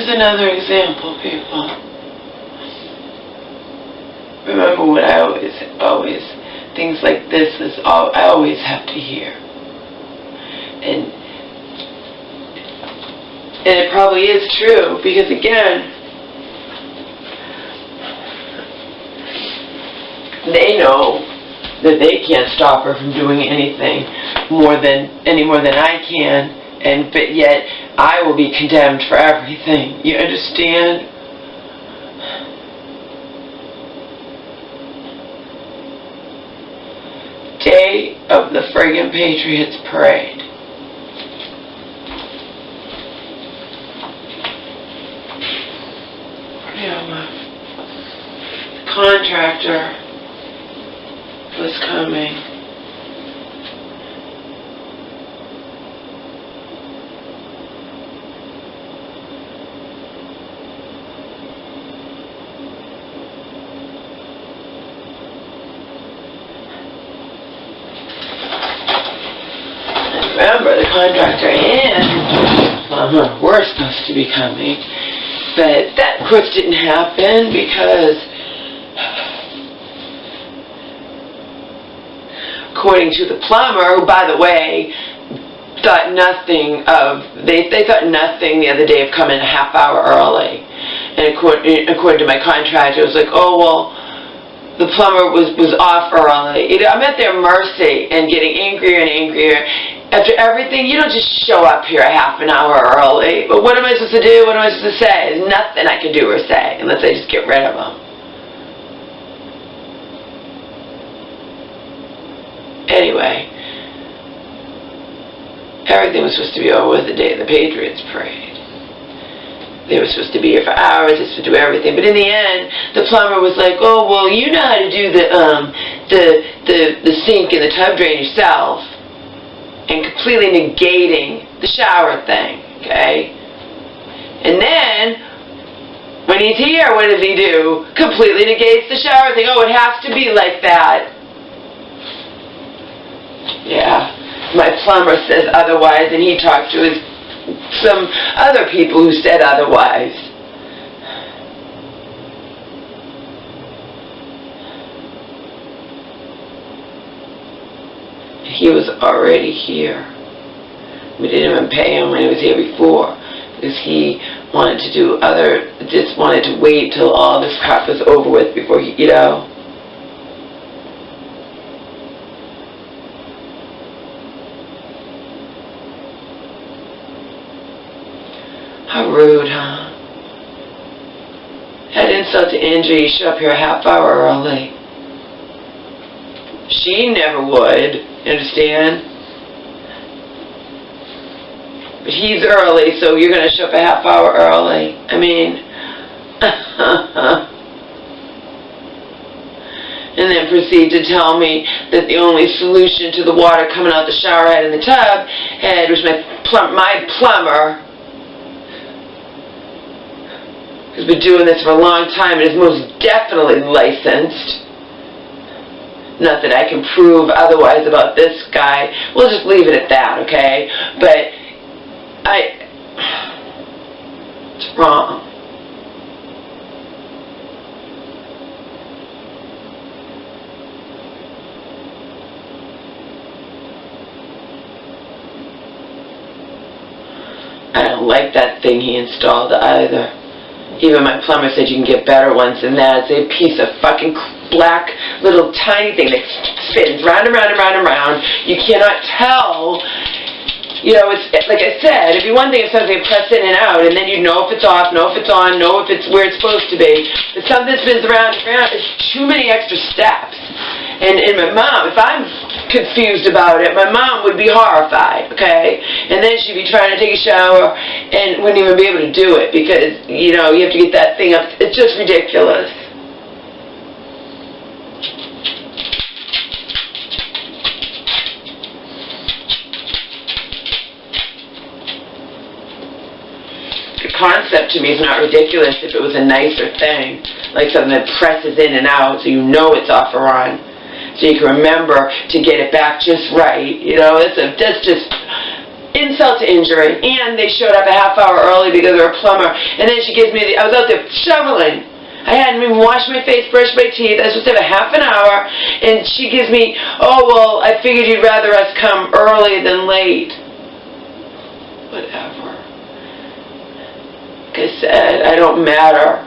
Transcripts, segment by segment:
Here's another example, people. Remember what I always, things like this is all I always have to hear. And it probably is true, because again, they know that they can't stop her from doing anything any more than I can, but yet I will be condemned for everything. You understand? Day of the friggin' Patriots Parade. The contractor was coming. Remember, the contractor and the plumber were supposed to be coming, but that of course didn't happen because, according to the plumber, who, by the way, thought nothing of, they thought nothing the other day of coming a half hour early, and according to my contractor, it was like, oh well, the plumber was off early. I'm at their mercy and getting angrier and angrier. After everything, you don't just show up here a half an hour early. But what am I supposed to do? What am I supposed to say? There's nothing I can do or say unless I just get rid of them. Anyway, everything was supposed to be over with the day of the Patriots Parade. They were supposed to be here for hours. They were supposed to do everything. But in the end, the plumber was like, oh, well, you know how to do the sink and the tub drain yourself. And completely negating the shower thing, okay? And then, when he's here, what does he do? Completely negates the shower thing. Oh, it has to be like that. Yeah, my plumber says otherwise, and he talked to some other people who said otherwise. He was already here. We didn't even pay him when he was here before, because he wanted to do just wanted to wait till all this crap was over with before he, you know. How rude, huh? Add insult to injury, you show up here a half hour early. She never would. Understand? But he's early, so you're going to show up a half hour early. I mean, and then proceed to tell me that the only solution to the water coming out the shower head in the tub head was my plumber, who's been doing this for a long time and is most definitely licensed. Not that I can prove otherwise about this guy. We'll just leave it at that, okay? But it's wrong. I don't like that thing he installed either. Even my plumber said you can get better ones than that. It's a piece of fucking black little tiny thing that spins round and round and round and round. You cannot tell. You know, it's like I said, it'd be one thing if something press in and out, and then you know if it's off, know if it's on, know if it's where it's supposed to be. But something that spins around and around, it's too many extra steps. And my mom, if I'm confused about it, my mom would be horrified, okay? And then she'd be trying to take a shower and wouldn't even be able to do it because, you know, you have to get that thing up. It's just ridiculous. The concept to me is not ridiculous if it was a nicer thing, like something that presses in and out so you know it's off or on. So you can remember to get it back just right. You know, that's just insult to injury. And they showed up a half hour early because they were a plumber. And then she gives me I was out there shoveling. I hadn't even washed my face, brushed my teeth. I was supposed to have a half an hour. And she gives me, oh, well, I figured you'd rather us come early than late. Whatever. Like I said, I don't matter.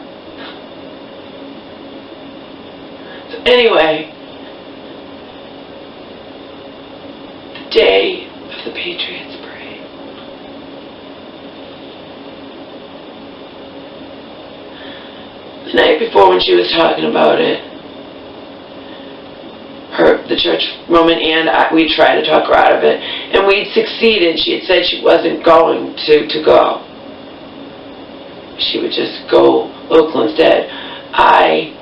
So anyway, the day of the Patriots Parade. The night before when she was talking about it, the church woman and we tried to talk her out of it, and we'd succeeded. She had said she wasn't going to go. She would just go local instead. I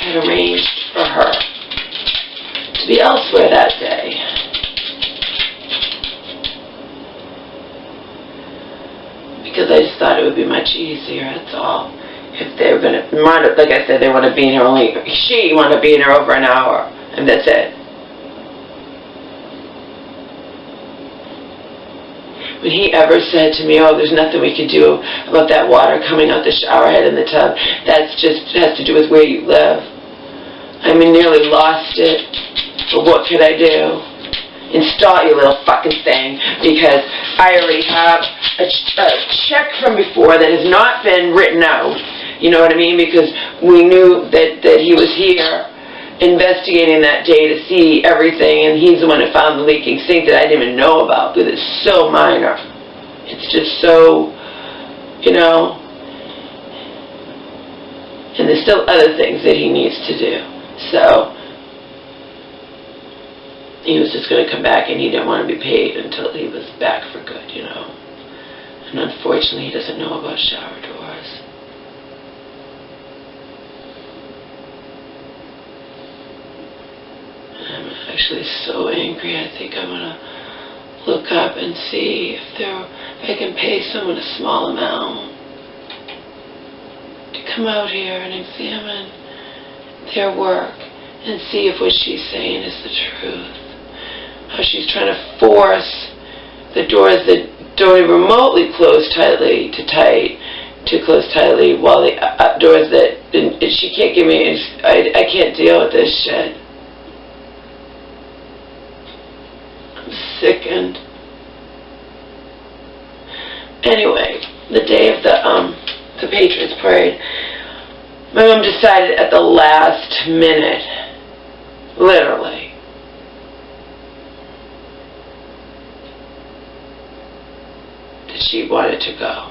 had arranged for her to be elsewhere that day. Because I just thought it would be much easier, that's all. If they were going to, like I said, they want to be in here she wanted to be in here over an hour, and that's it. When he ever said to me, oh, there's nothing we can do about that water coming out the shower head in the tub, that's just has to do with where you live. I nearly lost it, but what could I do? Install your little fucking thing, because I already have a check from before that has not been written out. You know what I mean? Because we knew that he was here investigating that day to see everything, and he's the one who found the leaking sink that I didn't even know about, because it's so minor. It's just so, you know, and there's still other things that he needs to do. So he was just going to come back, and he didn't want to be paid until he was back for good, you know. And unfortunately, he doesn't know about shower doors. I'm actually so angry. I think I'm going to look up and see if I can pay someone a small amount to come out here and examine their work and see if what she's saying is the truth. How she's trying to force the doors that don't even remotely close tightly to close tightly, while the doors that she can't give me. I can't deal with this shit. Sickened. Anyway, the day of the Patriots Parade, my mom decided at the last minute, literally, that she wanted to go.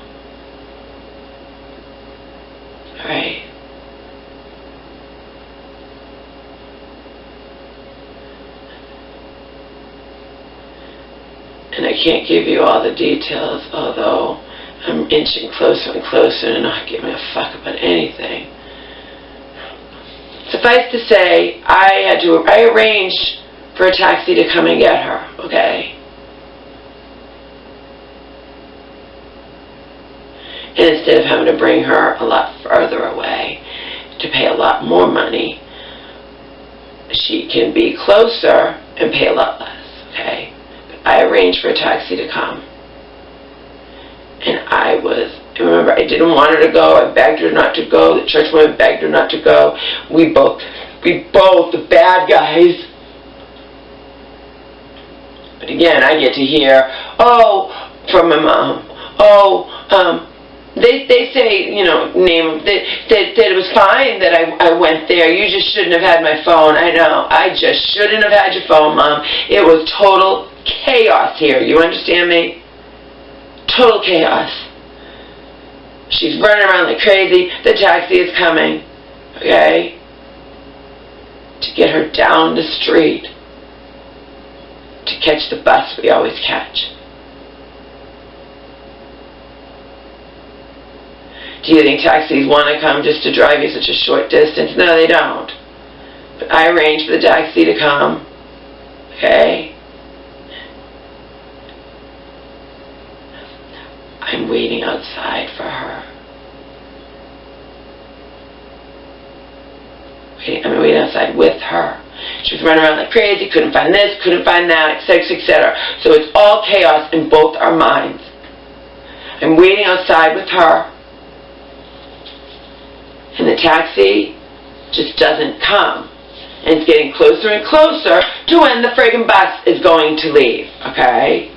Right? And I can't give you all the details, although I'm inching closer and closer to not giving a fuck about anything. Suffice to say, I arranged for a taxi to come and get her, okay? And instead of having to bring her a lot further away to pay a lot more money, she can be closer and pay a lot less, okay? I arranged for a taxi to come. And remember, I didn't want her to go. I begged her not to go. The church woman begged her not to go. We both, the bad guys. But again, I get to hear, from my mom, they say, you know, that it was fine that I went there. You just shouldn't have had my phone. I know. I just shouldn't have had your phone, Mom. It was total chaos here. You understand me? Total chaos. She's running around like crazy. The taxi is coming. Okay? To get her down the street. To catch the bus we always catch. Do you think taxis want to come just to drive you such a short distance? No, they don't. But I arranged for the taxi to come. Okay? I'm waiting outside for her. I'm waiting outside with her. She was running around like crazy, couldn't find this, couldn't find that, etc., etc. So it's all chaos in both our minds. I'm waiting outside with her, and the taxi just doesn't come. And it's getting closer and closer to when the friggin' bus is going to leave, okay?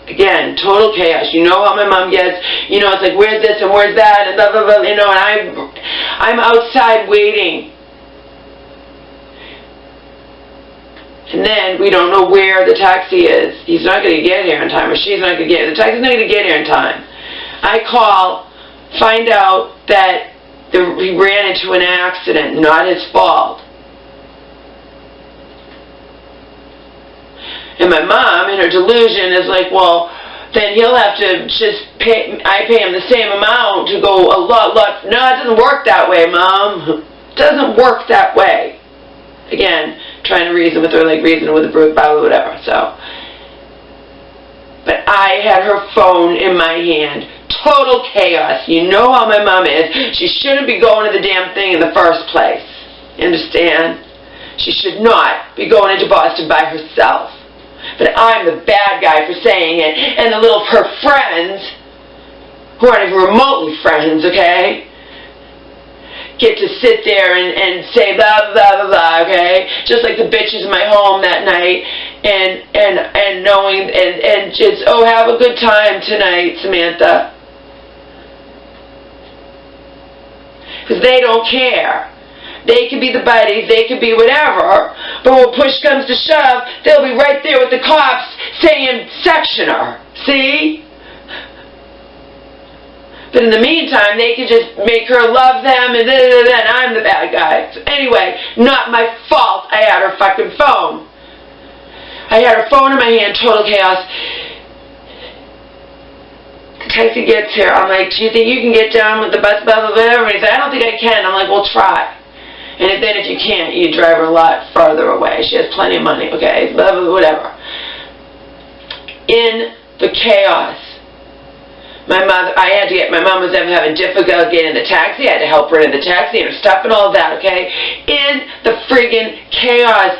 Again, total chaos. You know how my mom gets. You know, it's like, where's this and where's that and blah, blah, blah. You know, and I'm outside waiting. And then we don't know where the taxi is. He's not going to get here in time, or she's not going to get here. The taxi's not going to get here in time. I call, find out that he ran into an accident, not his fault. And my mom, in her delusion, is like, well, then he'll have to just pay, I pay him the same amount to go a lot. No, it doesn't work that way, Mom. It doesn't work that way. Again, trying to reason with her like reason with a brook, blah, blah, whatever. So, but I had her phone in my hand. Total chaos. You know how my mom is. She shouldn't be going to the damn thing in the first place. You understand? She should not be going into Boston by herself. But I'm the bad guy for saying it, and the little her friends, who aren't even remotely friends, okay, get to sit there and say blah, blah, blah, blah, okay, just like the bitches in my home that night, and knowing, and just, oh, have a good time tonight, Samantha. Because they don't care. They could be the buddies, they could be whatever, but when push comes to shove, they'll be right there with the cops saying, section her. See? But in the meantime, they could just make her love them, and then I'm the bad guy. So anyway, not my fault I had her fucking phone. I had her phone in my hand, total chaos. The taxi gets here. I'm like, do you think you can get down with the bus, blah, blah, whatever? And he said, I don't think I can. I'm like, well, try. And then if you can't, you drive her a lot farther away. She has plenty of money, okay? Blah, blah, whatever. In the chaos, my mom was having difficulty getting in the taxi. I had to help her in the taxi and her stuff and all of that, okay? In the friggin' chaos,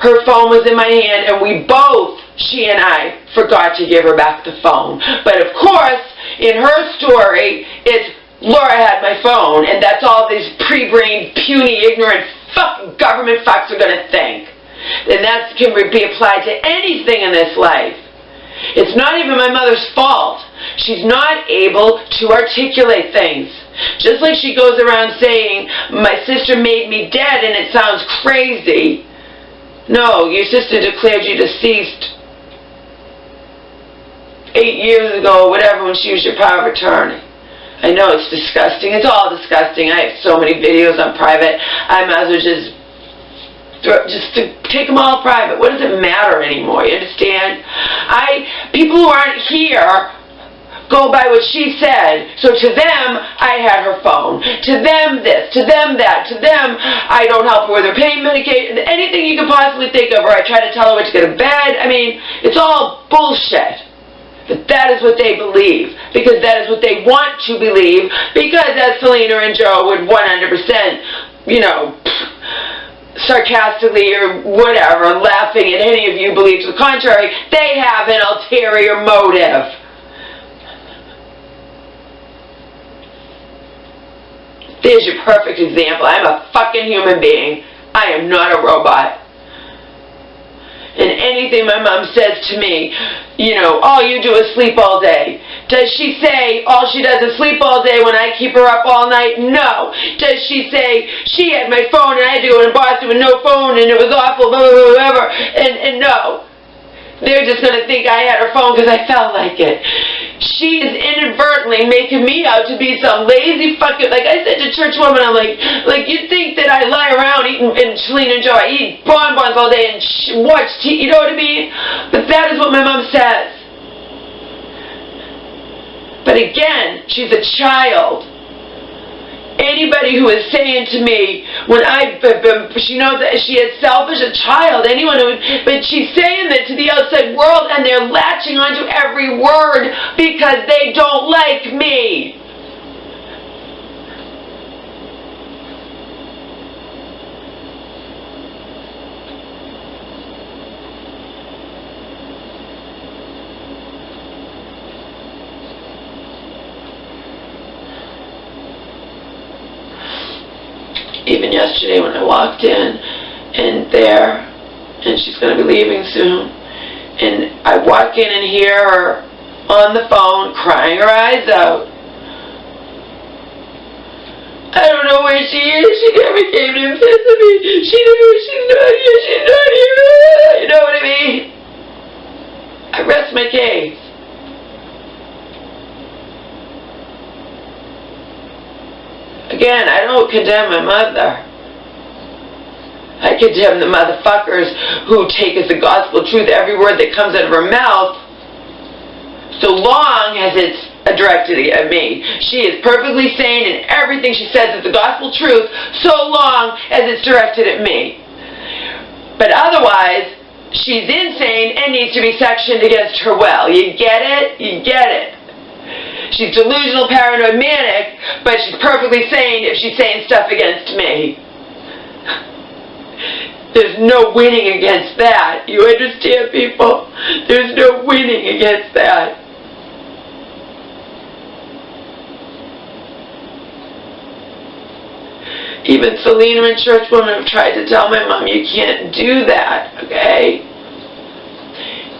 her phone was in my hand, and we both, she and I, forgot to give her back the phone. But of course, in her story, it's Laura had my phone, and that's all these pre-brained, puny, ignorant fucking government fucks are going to think. And that can be applied to anything in this life. It's not even my mother's fault. She's not able to articulate things. Just like she goes around saying, my sister made me dead, and it sounds crazy. No, your sister declared you deceased 8 years ago, or whatever, when she was your power of attorney. I know it's disgusting. It's all disgusting. I have so many videos on private. I might as well just take them all private. What does it matter anymore? You understand? People who aren't here go by what she said. So to them, I had her phone. To them this. To them that. To them, I don't help her with her pain medication. Anything you can possibly think of, or I try to tell her what to get to bed. I mean, it's all bullshit. But that is what they believe, because that is what they want to believe, because as Selena and Joe would 100%, you know, sarcastically or whatever, laughing at any of you believe to the contrary, they have an ulterior motive. There's your perfect example. I'm a fucking human being. I am not a robot. And anything my mom says to me, you know, all you do is sleep all day. Does she say all she does is sleep all day when I keep her up all night? No. Does she say she had my phone and I had to go to Boston with no phone and it was awful, blah, blah, blah, whatever? And no. They're just going to think I had her phone because I felt like it. She is inadvertently making me out to be some lazy fucking, like I said to church woman, I'm like you think that I lie around eating, and Selena and Joe, I eat bonbons all day and watch TV, you know what I mean? But that is what my mom says. But again, she's a child. Anybody who is saying to me, when she knows that she is selfish, a child, anyone who, but she's saying that to the outside world, and they're latching onto every word because they don't like me. Even yesterday when I walked in, and she's going to be leaving soon, and I walk in and hear her on the phone crying her eyes out. I don't know where she is. She never came to visit me. She knew she's not here. She's not here. You know what I mean? I rest my case. Again, I don't condemn my mother. I condemn the motherfuckers who take as the gospel truth every word that comes out of her mouth, so long as it's directed at me. She is perfectly sane and everything she says is the gospel truth, so long as it's directed at me. But otherwise, she's insane and needs to be sectioned against her will. You get it? You get it. She's delusional, paranoid, manic, but she's perfectly sane if she's saying stuff against me. There's no winning against that. You understand, people? There's no winning against that. Even Selena and church women have tried to tell my mom, you can't do that, okay?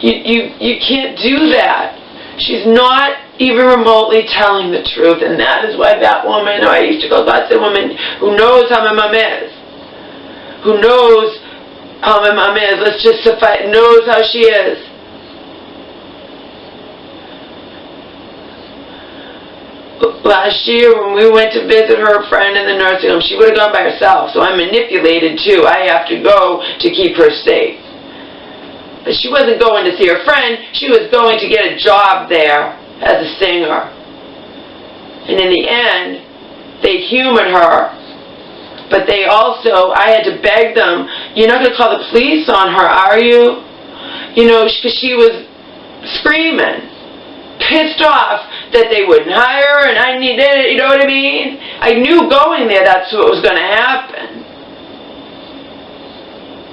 You can't do that. She's not even remotely telling the truth, and that is why that woman, or I used to call that woman who knows how my mom is, who knows how my mom is, let's just suffice, knows how she is. Last year when we went to visit her friend in the nursing home, she would have gone by herself, so I'm manipulated too. I have to go to keep her safe. But she wasn't going to see her friend, she was going to get a job there as a singer. And in the end, they humored her. But they also, I had to beg them, you're not going to call the police on her, are you? You know, because she was screaming, pissed off that they wouldn't hire her and I needed it, you know what I mean? I knew going there that's what was going to happen.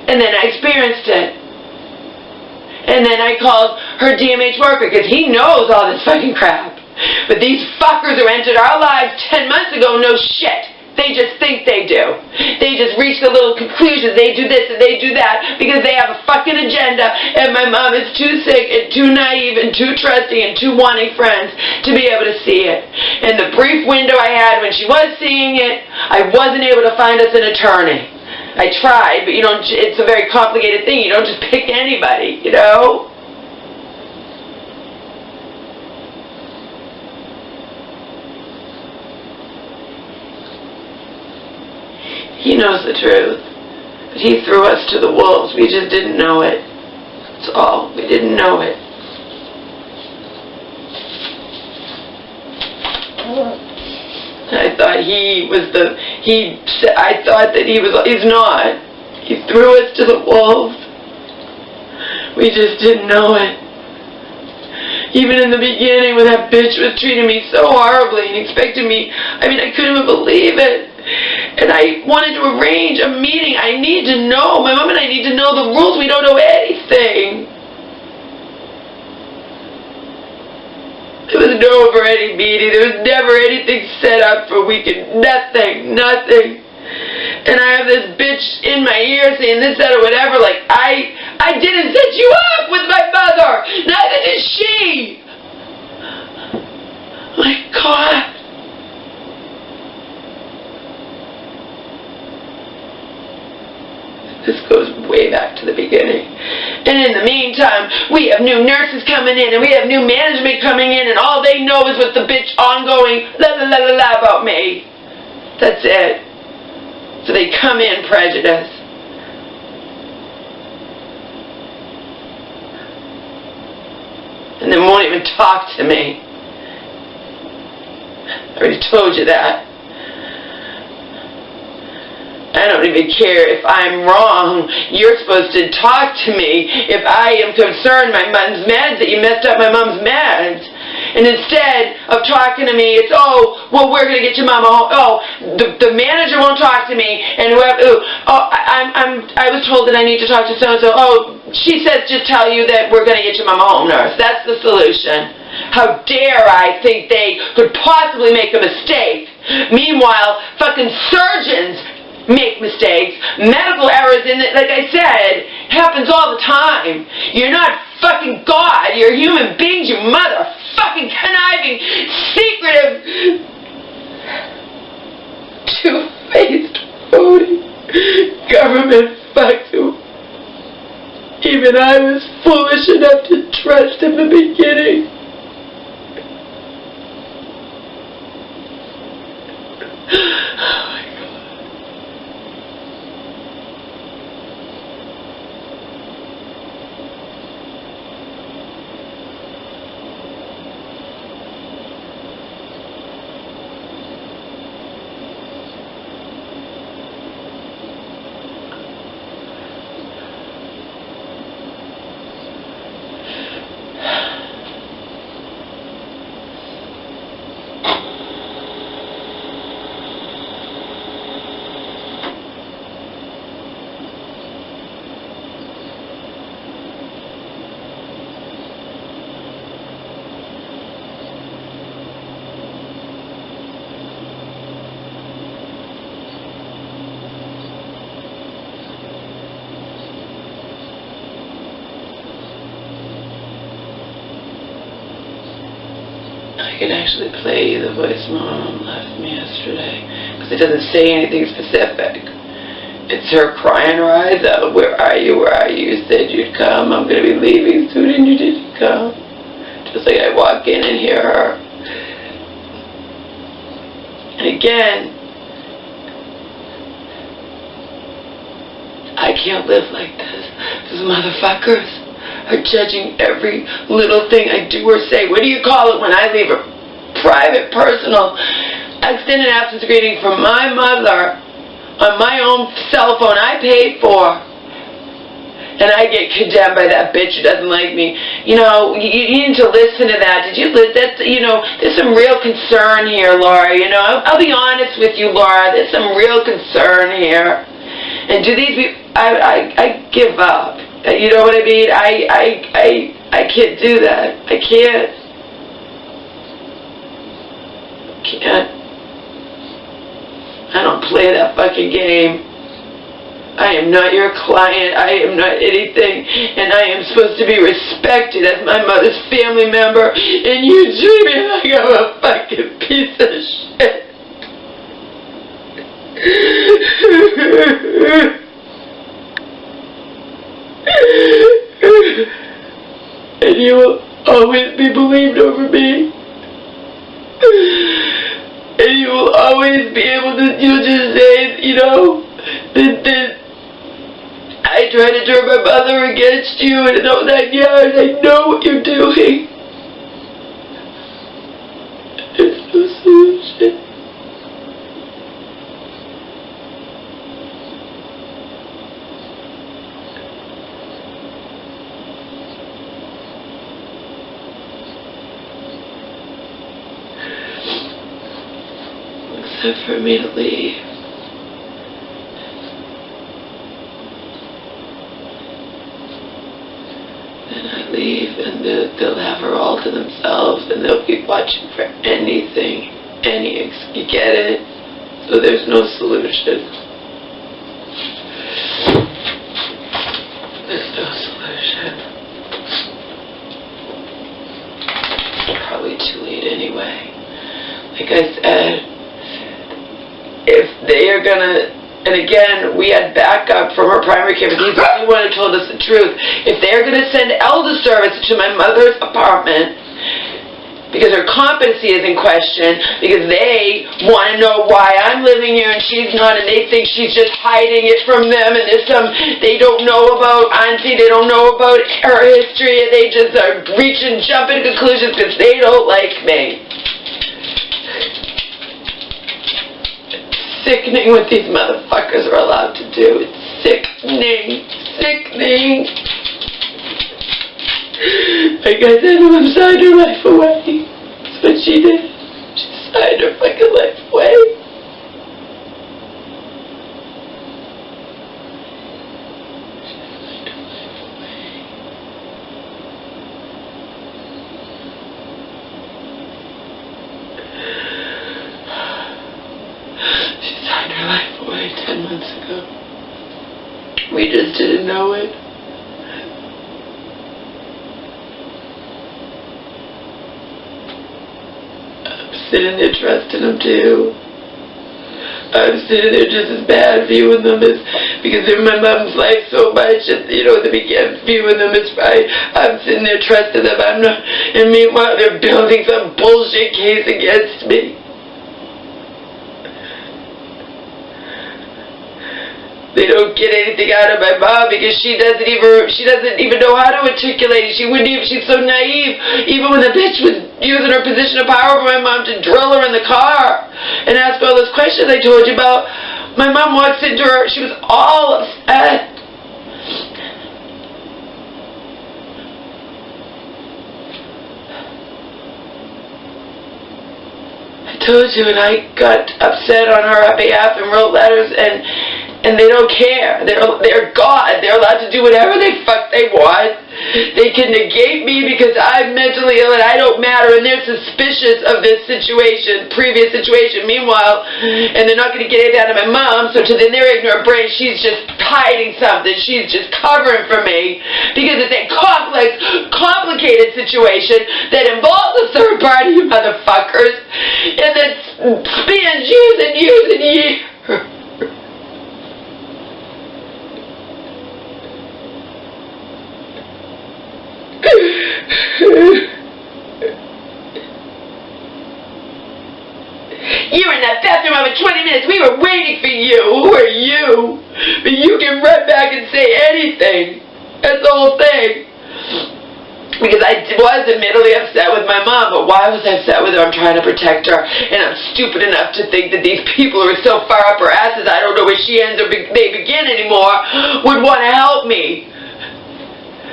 And then I experienced it. And then I called her DMH worker because he knows all this fucking crap. But these fuckers who entered our lives 10 months ago know shit. They just think they do. They just reach the little conclusions. They do this and they do that because they have a fucking agenda, and my mom is too sick and too naive and too trusting and too wanting friends to be able to see it. In the brief window I had when she was seeing it, I wasn't able to find us an attorney. I tried, but you don't, it's a very complicated thing. You don't just pick anybody, you know? He knows the truth, but he threw us to the wolves. We just didn't know it. That's all. We didn't know it. I thought I thought that he's not. He threw us to the wolves. We just didn't know it. Even in the beginning when that bitch was treating me so horribly and expecting me, I mean, I couldn't even believe it. And I wanted to arrange a meeting. I need to know. My mom and I need to know the rules. We don't know anything. There was no over any meeting. There was never anything set up for weekend. Nothing. Nothing. And I have this bitch in my ear saying this, that, or whatever. Like, I didn't set you up with my mother. Neither did she. My God. This goes way back to the beginning. And in the meantime, we have new nurses coming in and we have new management coming in and all they know is what the bitch ongoing la la la la la about me. That's it. So they come in prejudiced. And they won't even talk to me. I already told you that. I don't even care if I'm wrong. You're supposed to talk to me if I am concerned my mom's meds, that you messed up my mom's meds. And instead of talking to me, it's, oh, well, we're going to get your mama home. Oh, the manager won't talk to me. And whoever, I was told that I need to talk to so-and-so. Oh, she says just tell you that we're going to get your mama home, nurse. That's the solution. How dare I think they could possibly make a mistake. Meanwhile, fucking surgeons make mistakes. Medical errors, in it, like I said, happens all the time. You're not fucking God. You're human beings, you motherfucking conniving, secretive, two-faced, phony government fuck who even I was foolish enough to trust in the beginning. Oh my God. I can actually play you the voice Mom left me yesterday, because it doesn't say anything specific. It's her crying her eyes out. Where are you? Where are you? You said you'd come. I'm going to be leaving soon and you didn't come. Just like I walk in and hear her. And again, I can't live like this. These motherfuckers are judging every little thing I do or say. What do you call it when I leave a private, personal, extended absence greeting from my mother on my own cell phone I paid for, and I get condemned by that bitch who doesn't like me? You know, you need to listen to that. Did you listen? That's, you know, there's some real concern here, Laura. You know, I'll be honest with you, Laura. There's some real concern here. And do these people, I give up. You know what I mean? I can't do that. I can't. I don't play that fucking game. I am not your client. I am not anything. And I am supposed to be respected as my mother's family member. And you treat me like I'm a fucking piece of shit. And you will always be believed over me. And you will always be able to, you'll just say, you know, that I try to turn my mother against you and all that yards. I know what you're doing. There's no solution. Except for me to leave. Then I leave and they'll have her all to themselves and they'll be watching for anything, you get it? So there's no solution. There's no solution. Probably too late anyway. Like I said, if they are gonna, and again, we had backup from our primary care, but he's the only one who told us the truth. If they're gonna send elder service to my mother's apartment, because her competency is in question, because they want to know why I'm living here and she's not, and they think she's just hiding it from them, and there's some, they don't know about Auntie, they don't know about her history, and they just are jumping to conclusions because they don't like me. Sickening what these motherfuckers are allowed to do. It's sickening. Sickening. Like I said, mom signed her life away. That's what she did. She signed her fucking life away. She signed her life away. She signed her life away. away 10 months ago. We just didn't know it. I'm sitting there trusting him too. I'm sitting there just as bad viewing them as, because they're in my mom's life so much, and you know, the beginning viewing them as right. I'm sitting there trusting them. I'm not, and meanwhile they're building some bullshit case against me. They don't get anything out of my mom because she doesn't even know how to articulate it. She wouldn't even, she's so naive. Even when the bitch was using her position of power for my mom to drill her in the car and ask all those questions I told you about, my mom walks into her, she was all upset. I told you, and I got upset on her behalf and wrote letters, and they don't care. They're God. They're allowed to do whatever they fuck they want. They can negate me because I'm mentally ill and I don't matter, and they're suspicious of this situation, previous situation. Meanwhile, and they're not going to get it out of my mom, so to their ignorant brain, she's just hiding something. She's just covering for me because it's a complex, complicated situation that involves a third party, you motherfuckers, and that spans years and years and years. You were in that bathroom over 20 minutes. We were waiting for you. Who are you? But you can run back and say anything. That's the whole thing. Because I was admittedly upset with my mom, but why was I upset with her? I'm trying to protect her, and I'm stupid enough to think that these people who are so far up her asses, I don't know where she ends or they begin anymore, would want to help me.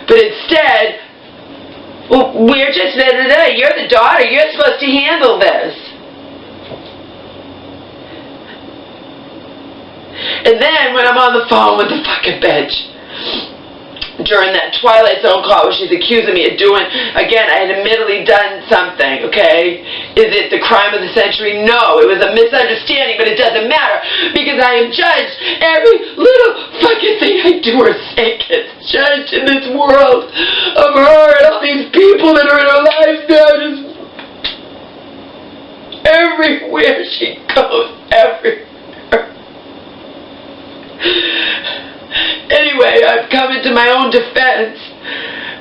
But instead, well, we're just, you're the daughter, you're supposed to handle this. And then when I'm on the phone with the fucking bitch, during that Twilight Zone call where she's accusing me of doing, again, I had admittedly done something, okay? Is it the crime of the century? No, it was a misunderstanding, but it doesn't matter because I am judged. Every little fucking thing I do or say gets judged in this world of her and all these people that are in her life now. Just everywhere she goes, everywhere. Anyway, I've come into my own defense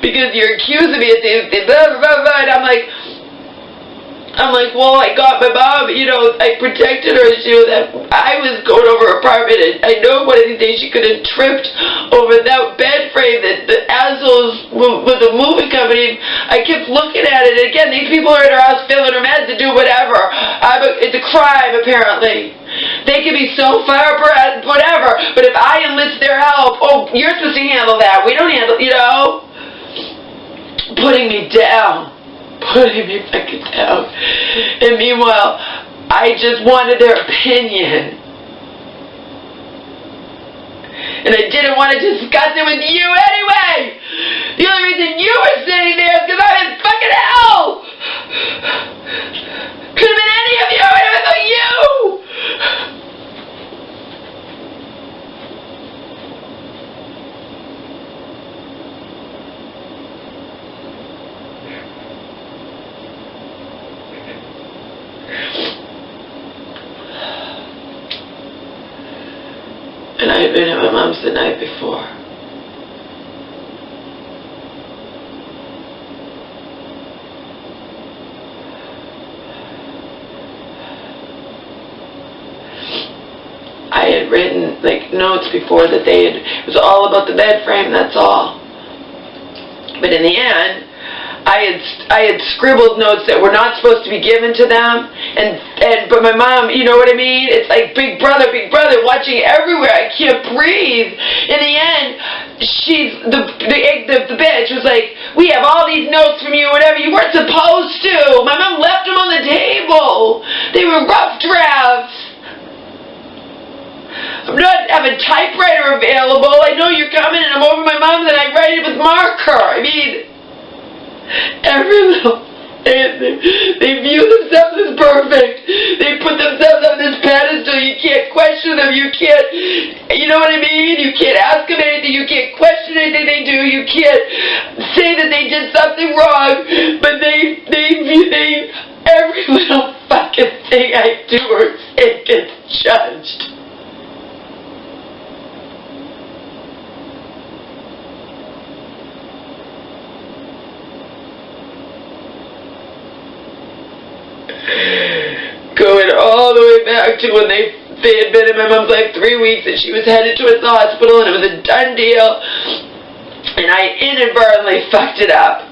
because you're accusing me of these blah, blah, blah, blah, and I'm like, well, I got my mom, you know, I protected her. I was going over her apartment, and I know one of these days she could have tripped over that bed frame that the assholes with the movie company. I kept looking at it, and again, these people are in her house filling her meds to do whatever. It's a crime, apparently. They can be so far, whatever, but if I enlist their help, oh, you're supposed to handle that. We don't handle, you know, putting me down. Putting me fucking down. And meanwhile, I just wanted their opinion. And I didn't want to discuss it with you anyway. The only reason you were sitting there is because I'm in fucking hell. Could have been any of you. It would have been you. And I had been at my mom's the night before. I had written like notes before that it was all about the bed frame, that's all. But in the end, I had scribbled notes that were not supposed to be given to them, but my mom, you know what I mean? It's like big brother, watching everywhere. I can't breathe. In the end, the bitch was like, we have all these notes from you, whatever. You weren't supposed to. My mom left them on the table. They were rough drafts. I'm not having a typewriter available. I know you're coming, and I'm over my mom's, and I write it with marker. I mean, every little They view themselves as perfect. They put themselves on this pedestal. You can't question them. You can't, you know what I mean? You can't ask them anything. You can't question anything they do. You can't say that they did something wrong. But they every little fucking thing I do or say gets judged. Going all the way back to when they had been in my mom's life 3 weeks and she was headed towards the hospital and it was a done deal and I inadvertently fucked it up.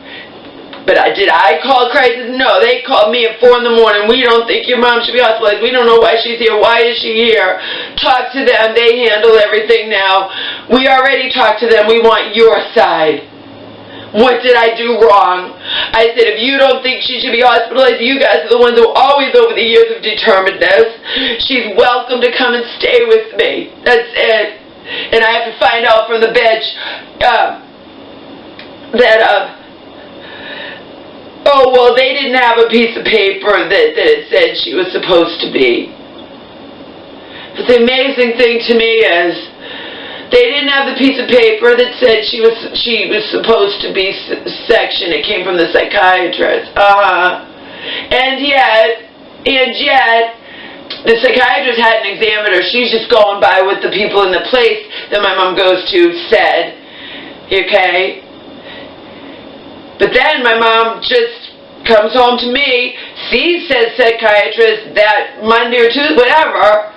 But did I call crisis? No, they called me at 4 in the morning. We don't think your mom should be hospitalized. We don't know why she's here. Why is she here? Talk to them. They handle everything now. We already talked to them. We want your side. What did I do wrong? I said, if you don't think she should be hospitalized, you guys are the ones who always over the years have determined this. She's welcome to come and stay with me. That's it. And I have to find out from the bitch oh, well, they didn't have a piece of paper that it said she was supposed to be. But the amazing thing to me is, they didn't have the piece of paper that said she was supposed to be sectioned. It came from the psychiatrist. And yet, the psychiatrist hadn't examined her. She's just going by what the people in the place that my mom goes to said. Okay? But then my mom just comes home to me, sees said psychiatrist that Monday or Tuesday, whatever.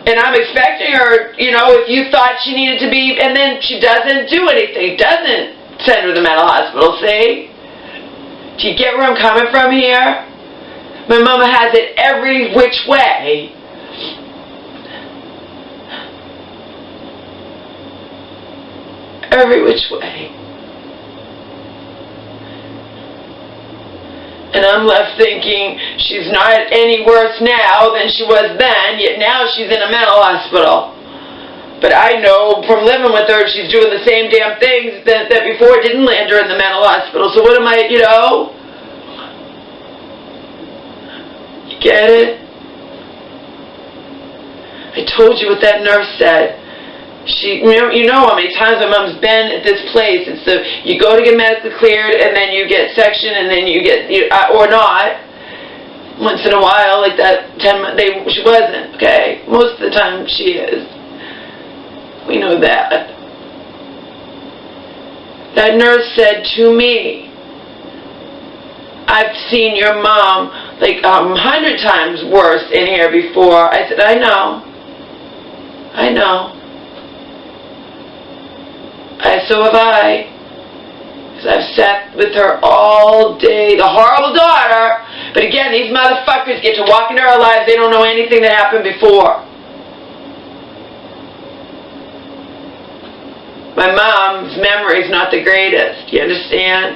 And I'm expecting her, you know, if you thought she needed to be, and then she doesn't do anything, doesn't send her to the mental hospital, see? Do you get where I'm coming from here? My mama has it every which way. Every which way. And I'm left thinking she's not any worse now than she was then, yet now she's in a mental hospital. But I know from living with her, she's doing the same damn things that before didn't land her in the mental hospital. So what am I, you know? You get it? I told you what that nurse said. You know how many times my mom's been at this place. It's you go to get medically cleared, and then you get sectioned, and then you get, or not. Once in a while, like that 10 months, she wasn't, okay? Most of the time, she is. We know that. That nurse said to me, I've seen your mom like 100 times worse in here before. I said, I know. I know. So have I. Because I've sat with her all day. The horrible daughter. But again, these motherfuckers get to walk into our lives. They don't know anything that happened before. My mom's memory is not the greatest. You understand?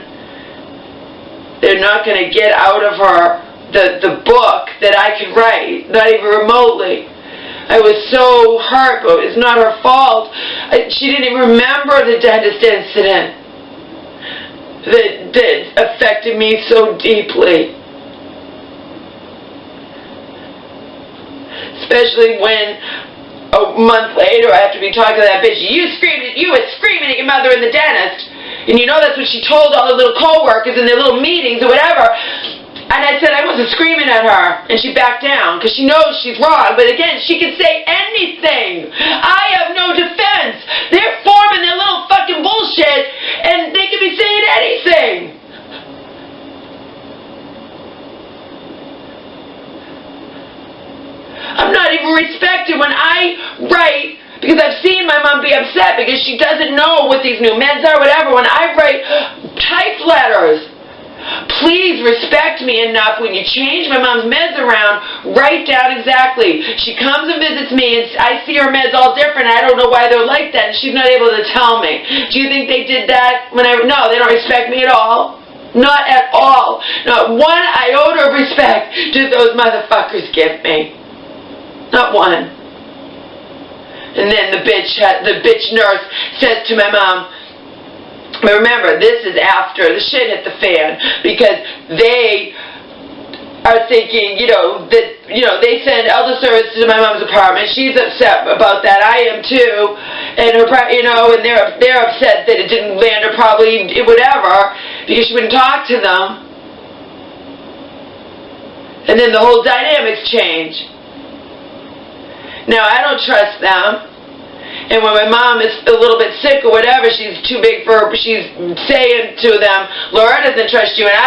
They're not going to get out of her the book that I could write. Not even remotely. I was so hurt, but it's not her fault. She didn't even remember the dentist incident that affected me so deeply. Especially when a month later I have to be talking to that bitch. You were screaming at your mother in the dentist. And you know that's what she told all the little co-workers in their little meetings or whatever. And I said I wasn't screaming at her, and she backed down, because she knows she's wrong. But again, she can say anything. I have no defense. They're forming their little fucking bullshit, and they can be saying anything. I'm not even respected when I write, because I've seen my mom be upset because she doesn't know what these new meds are, whatever. When I write typed letters, please respect me enough when you change my mom's meds around, write down exactly. She comes and visits me and I see her meds all different. I don't know why they're like that and she's not able to tell me. Do you think they did that when no, they don't respect me at all. Not at all. Not one iota of respect do those motherfuckers give me. Not one. And then the bitch nurse says to my mom, But remember, this is after the shit hit the fan, because they are thinking, they send elder services to my mom's apartment. She's upset about that. I am too. And her, and they're upset that it didn't land her probably whatever, because she wouldn't talk to them. And then the whole dynamics change. Now, I don't trust them. And when my mom is a little bit sick or whatever, she's too big for her, she's saying to them, Laura doesn't trust you, and